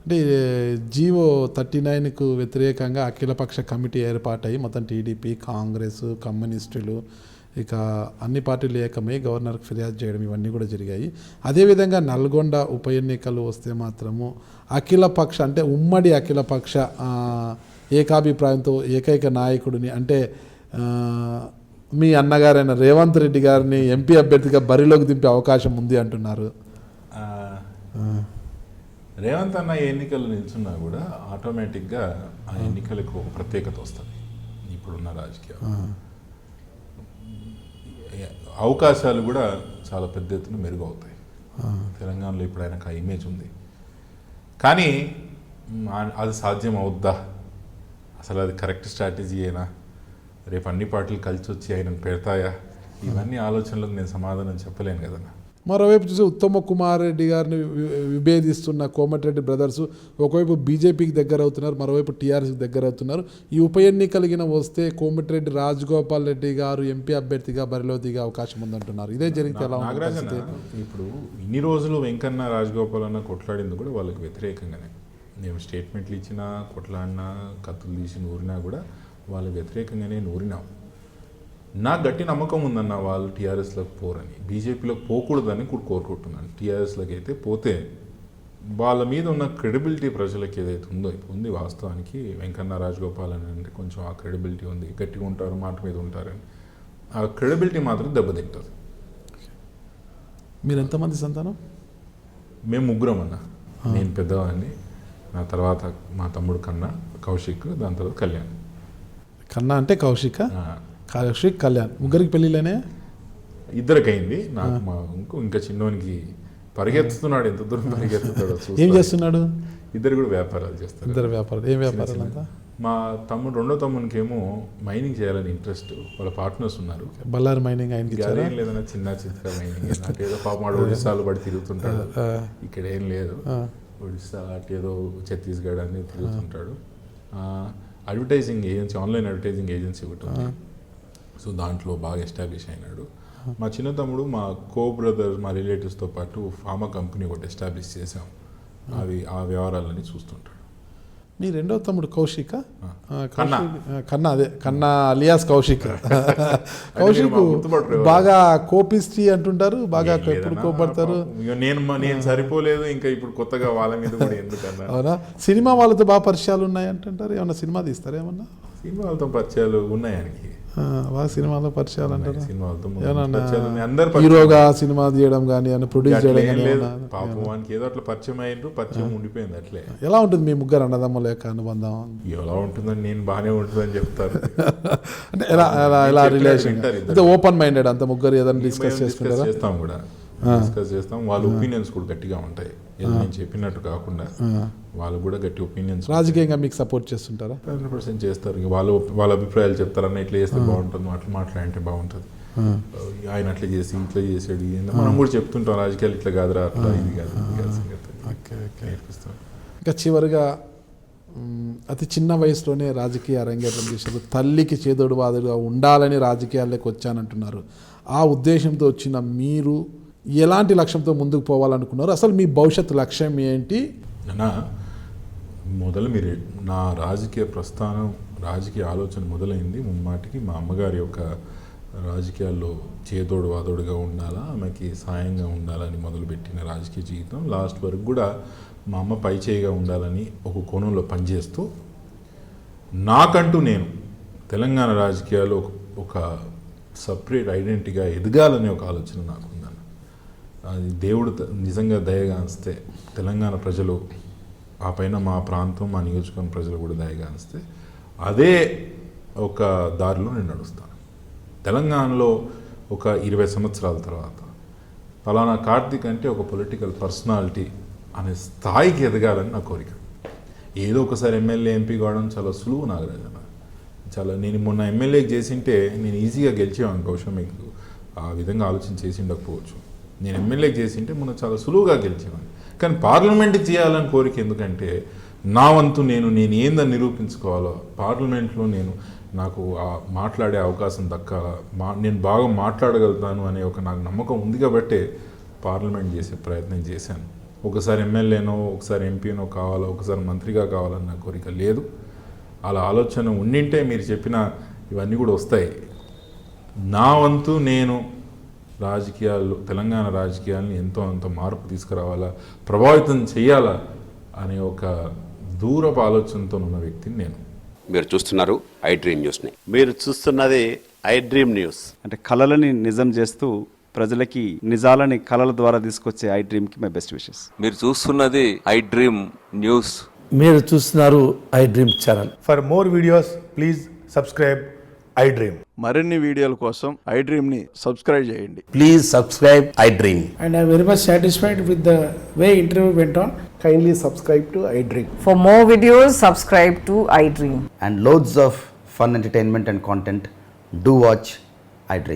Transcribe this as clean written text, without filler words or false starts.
అంటే జీవో 39కు వ్యతిరేకంగా అఖిలపక్ష కమిటీ ఏర్పాటై మొత్తం టీడీపీ, కాంగ్రెస్, కమ్యూనిస్టులు ఇక అన్ని పార్టీలు ఏకమై గవర్నర్కి ఫిర్యాదు చేయడం ఇవన్నీ కూడా జరిగాయి. అదేవిధంగా నల్గొండ ఉప ఎన్నికలు వస్తే మాత్రము అఖిలపక్ష అంటే ఉమ్మడి అఖిలపక్ష ఏకాభిప్రాయంతో ఏకైక నాయకుడిని అంటే మీ అన్నగారైన రేవంత్ రెడ్డి గారిని ఎంపీ అభ్యర్థిగా బరిలోకి దింపే అవకాశం ఉంది అంటున్నారు. రేవంత్ అన్న ఎన్నికలు నిల్చున్నా కూడా ఆటోమేటిక్గా ఆ ఎన్నికలకు ఒక ప్రత్యేకత వస్తుంది. ఇప్పుడున్న రాజకీయాలు అవకాశాలు కూడా చాలా పెద్ద ఎత్తున మెరుగవుతాయి. తెలంగాణలో ఇప్పుడు ఆయనకు ఆ ఇమేజ్ ఉంది. కానీ అది సాధ్యం అవుద్దా, అసలు అది కరెక్ట్ స్ట్రాటజీ అయినా, రేపు అన్ని పార్టీలు కలిసి వచ్చి ఆయనను పెడతాయా, ఇవన్నీ ఆలోచనలకు నేను సమాధానం చెప్పలేను కదన్నా. మరోవైపు చూసి ఉత్తమ కుమార్ రెడ్డి గారిని విభేదిస్తున్న కోమటిరెడ్డి బ్రదర్స్ ఒకవైపు బీజేపీకి దగ్గర అవుతున్నారు, మరోవైపు టీఆర్ఎస్కి దగ్గర అవుతున్నారు. ఈ ఉప ఎన్నికలిగిన వస్తే కోమటిరెడ్డి రాజగోపాల్ రెడ్డి గారు ఎంపీ అభ్యర్థిగా బరిలో దిగే అవకాశం ఉందంటున్నారు. ఇదే జరిగితే ఎలా ఉంటుంది? ఇప్పుడు ఇన్ని రోజులు వెంకన్న రాజగోపాల్ అన్న కొట్లాడింది కూడా వాళ్ళకి వ్యతిరేకంగానే. మేము స్టేట్మెంట్లు ఇచ్చినా, కొట్లాడినా, కత్తులు తీసి నూరినా కూడా వాళ్ళకి వ్యతిరేకంగానే నూరినాం. నాకు గట్టి నమ్మకం ఉందన్న వాళ్ళు టీఆర్ఎస్లోకి పోరని, బీజేపీలోకి పోకూడదని కూడా కోరుకుంటున్నాను. టీఆర్ఎస్లోకి అయితే పోతే వాళ్ళ మీద ఉన్న క్రెడిబిలిటీ ప్రజలకు ఏదైతే ఉందో ఉంది. వాస్తవానికి వెంకన్న రాజగోపాల్ అని అంటే కొంచెం ఆ క్రెడిబిలిటీ ఉంది, గట్టిగా ఉంటారు, మాట మీద ఉంటారని. ఆ క్రెడిబిలిటీ మాత్రం దెబ్బతింటుంది. మీరు ఎంతమంది సంతానం? మేము ముగ్గురం అన్న. నేను పెద్దవాడిని, నా తర్వాత మా తమ్ముడు కన్నా, కౌశిక్, దాని తర్వాత కళ్యాణ్. కన్నా అంటే కౌశిక్, కౌశిక్, కళ్యాణ్, ముగ్గురికి పెళ్ళిళ్ళనే? ఇద్దరికి అయింది. నాకు మా ఇంకా చిన్నోనికి పరిగెత్తుతున్నాడు. ఎంత దూరం పరిగెత్తుతాడో. ఏం చేస్తున్నాడు? ఇద్దరు కూడా వ్యాపారాలు చేస్తారు. ఇద్దరు వ్యాపారాలు. ఏం వ్యాపారాలు అంతా? మా తమ్ముడు రెండో తమ్మునికి ఏమో మైనింగ్ చేయాలని ఇంట్రెస్ట్. వాళ్ళ పార్ట్నర్స్ ఉన్నారు. బళ్ళారి మైనింగ్ ఆయనకి అదేం లేదన్నా, చిన్న మైనింగ్. నాకేదో పాపం ఒడిశాలు పడి తిరుగుతుంటాడు. ఇక్కడ ఏం లేదు. ఒడిశా అటేదో ఛత్తీస్గఢ్ అని తిరుగుతుంటాడు. Advertising agency, online advertising agency ఒకటి ఉంది. సో దాంట్లో బాగా ఎస్టాబ్లిష్ అయినాడు. మా చిన్న తమ్ముడు మా బ్రదర్, మా రిలేటివ్స్తో పాటు ఫార్మా కంపెనీ ఒకటి ఎస్టాబ్లిష్ చేసాం. ఆ వ్యవహారాలన్నీ చూస్తుంటాడు. మీ రెండో తమ్ముడు కౌశిక్, కన్నా, అదే కన్నా అలియాస్ కౌశిక్. కౌశిక్ బాగా కోపిస్టీ అంటుంటారు, బాగా ఎప్పుడు కోపడతారు. నేను సరిపోలేదు, ఇంకా ఇప్పుడు కొత్తగా వాళ్ళ మీద కూడా ఎందుకన్నా. అవునా? సినిమా వాళ్ళతో బాగా పరిచయాలు ఉన్నాయి అంటుంటారు. ఏమన్నా సినిమా తీస్తారా? ఏమన్నా సినిమా వాళ్ళతో పరిచయాలు ఉన్నాయి ఆయనకి. బాగా సినిమాలో పరిచయాలు అంటారు. సినిమాలతో హీరోగా సినిమా తీయడం కానీ ప్రొడ్యూస్ చేయడం కానీ. పాపం వానికి ఏదో అట్లా పరిచయం అయ్యిండ్రు, పరిచయం ఉండిపోయింది అట్లే. ఎలా ఉంటుంది మీ ముగ్గురు అన్నదమ్ముల యొక్క అనుబంధం? ఎలా ఉంటుందని నేను బాగానే ఉంటుందని చెప్తారు. అంటే ఎలా రిలేషన్? అంటే ఓపెన్ మైండెడ్ అంత ముగ్గురు ఏదైనా డిస్కస్ చేసుకుంటారా? చేస్తాం కూడా, డిస్కస్ చేస్తాం. వాళ్ళ ఒపీనియన్స్ కూడా గట్టిగా ఉంటాయి. నేను చెప్పినట్టు కాకుండా వాళ్ళు కూడా గట్టి ఒపీనియన్స్. రాజకీయంగా మీకు సపోర్ట్ చేస్తుంటారా? 100% చేస్తారు. వాళ్ళ అభిప్రాయాలు చెప్తారన్న, ఇట్లా చేస్తే బాగుంటుంది, అట్లా మాట్లాడంటే బాగుంటుంది, ఆయన అట్లా చేసి ఇట్లా చేసాడు, మనం కూడా చెప్తుంటాం రాజకీయాలు ఇట్లా కాదురా, అట్లా ఇది కాదు నేర్పిస్తాం. ఇంకా చివరిగా అతి చిన్న వయసులోనే రాజకీయ అరంగేట్రం చేశారు. తల్లికి చేదోడు వాదుడుగా ఉండాలని రాజకీయాల్లోకి వచ్చానంటున్నారు. ఆ ఉద్దేశంతో వచ్చిన మీరు ఎలాంటి లక్ష్యంతో ముందుకు పోవాలనుకున్నారు? అసలు మీ భవిష్యత్తు లక్ష్యం ఏంటి? మీరు నా రాజకీయ ప్రస్థానం, రాజకీయ ఆలోచన మొదలైంది ముమ్మాటికి మా అమ్మగారి యొక్క రాజకీయాల్లో చేదోడు వాదోడుగా ఉండాలా, ఆమెకి సాయంగా ఉండాలని మొదలుపెట్టిన రాజకీయ జీవితం లాస్ట్ వరకు కూడా మా అమ్మ పై చేయిగా ఉండాలని ఒక కోణంలో పనిచేస్తూ, నాకంటూ నేను తెలంగాణ రాజకీయాల్లో ఒక సపరేట్ ఐడెంటిటీగా ఎదగాలనే ఒక ఆలోచన నాకు ఉందన్న. అది దేవుడు నిజంగా దయగా అనిస్తే, తెలంగాణ ప్రజలు, ఆ పైన మా ప్రాంతం, మా నియోజకవర్గం ప్రజలు కూడా దయగా అనిస్తే, అదే ఒక దారిలో నేను నడుస్తాను. తెలంగాణలో ఒక 20 సంవత్సరాల తర్వాత ఫలానా కార్తీక్ అంటే ఒక పొలిటికల్ పర్సనాలిటీ అనే స్థాయికి ఎదగాలని నా కోరిక. ఏదో ఒకసారి ఎమ్మెల్యే, ఎంపీ కావడం చాలా సులువు నాగరాజన్న. నేను మొన్న ఎమ్మెల్యేకి చేసింటే నేను ఈజీగా గెలిచేవాడిని. బహుశా మీకు ఆ విధంగా ఆలోచన చేసి ఉండకపోవచ్చు. నేను ఎమ్మెల్యేకి చేసింటే మొన్న చాలా సులువుగా గెలిచేవాడిని. కానీ పార్లమెంట్కి చేయాలని కోరిక ఎందుకంటే, నా వంతు నేను ఏందని నిరూపించుకోవాలో, పార్లమెంట్లో నాకు మాట్లాడే అవకాశం దక్కాలా, నేను బాగా మాట్లాడగలుగుతాను అనే ఒక నాకు నమ్మకం ఉంది కాబట్టే పార్లమెంట్ చేసే ప్రయత్నం చేశాను. ఒకసారి ఎమ్మెల్యేనో ఒకసారి ఎంపీనో కావాలో ఒకసారి మంత్రిగా కావాలన్న కోరిక లేదు. అలా ఆలోచన ఉండింటే మీరు చెప్పిన ఇవన్నీ కూడా వస్తాయి. నా వంతు నేను రాజకీయాల్లో తెలంగాణ రాజకీయాలను ఎంతో అంత మార్పు తీసుకురావాలా, ప్రభావితం చేయాలా అనే ఒక దూరపు ఆలోచనతో ఉన్న వ్యక్తిని నేను. మీరు చూస్తున్నారు ఐ డ్రీమ్ న్యూస్ని. మీరు చూస్తున్నది ఐ డ్రీమ్ న్యూస్. అంటే కళలని నిజం చేస్తూ ప్రజలకి నిజాలని కళల ద్వారా తీసుకొచ్చే ఐ డ్రీమ్కి మై బెస్ట్ విషెస్. మీరు చూస్తున్నది ఐ డ్రీమ్ న్యూస్. మీరు చూస్తున్నారు I dream channel. For more videos, please subscribe I Dream. మరిన్ని వీడియోల కోసం ఐ డ్రీమ్ని సబ్స్క్రైబ్ చేయండి. Please subscribe I dream. And I'm very much satisfied with the way interview went on. Kindly subscribe to I Dream. For more videos, subscribe to iDream. And loads of fun entertainment and content. Do watch I Dream.